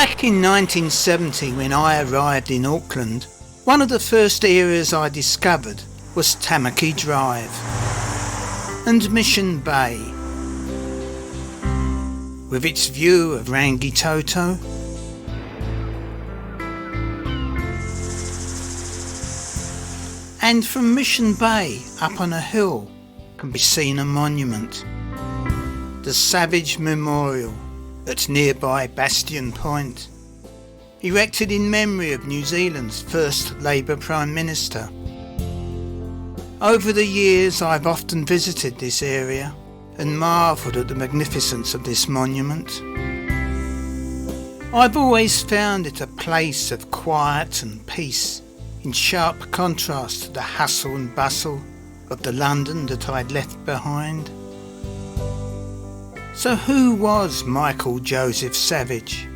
Back in 1970, when I arrived in Auckland, one of the first areas I discovered was Tamaki Drive and Mission Bay, with its view of Rangitoto, and from Mission Bay up on a hill can be seen a monument, the Savage Memorial at nearby Bastion Point, erected in memory of New Zealand's first Labour Prime Minister. Over the years I've often visited this area and marvelled at the magnificence of this monument. I've always found it a place of quiet and peace, in sharp contrast to the hustle and bustle of the London that I'd left behind. So who was Michael Joseph Savage?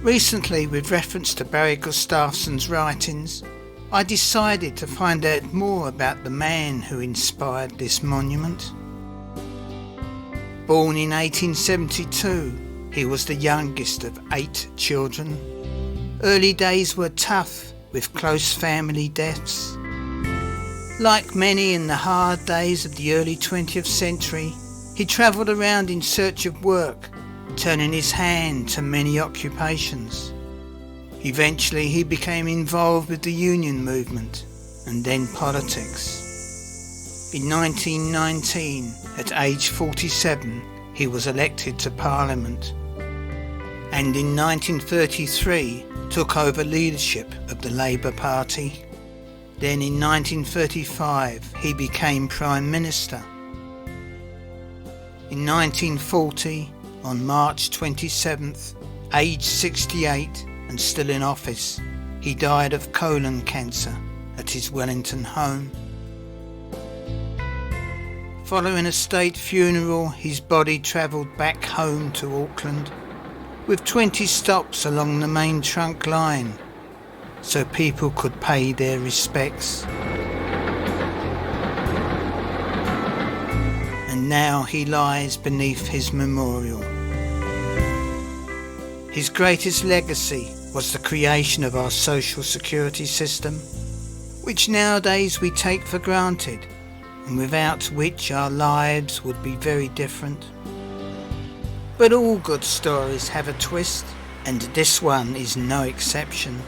Recently, with reference to Barry Gustafson's writings, I decided to find out more about the man who inspired this monument. Born in 1872, he was the youngest of 8 children. Early days were tough, with close family deaths. Like many in the hard days of the early 20th century, he travelled around in search of work, turning his hand to many occupations. Eventually he became involved with the union movement and then politics. In 1919, at age 47, he was elected to Parliament, and in 1933 took over leadership of the Labour Party. Then in 1935 he became Prime Minister. In 1940, on March 27th, aged 68 and still in office, he died of colon cancer at his Wellington home. Following a state funeral, his body travelled back home to Auckland, with 20 stops along the main trunk line, so people could pay their respects. And now he lies beneath his memorial. His greatest legacy was the creation of our social security system, which nowadays we take for granted, and without which our lives would be very different. But all good stories have a twist, and this one is no exception.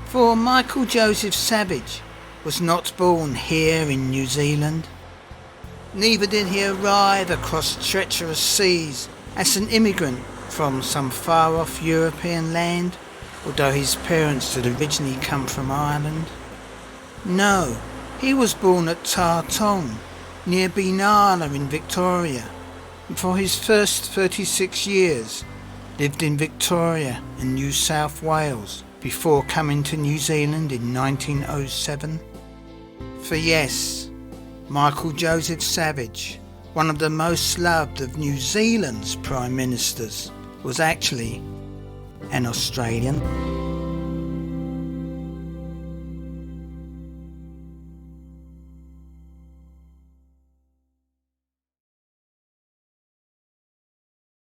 For Michael Joseph Savage was not born here in New Zealand. Neither did he arrive across treacherous seas as an immigrant from some far-off European land, although his parents had originally come from Ireland. No, he was born at Tartong, near Benalla in Victoria, and for his first 36 years lived in Victoria and New South Wales before coming to New Zealand in 1907. For yes, Michael Joseph Savage, one of the most loved of New Zealand's Prime Ministers, was actually an Australian.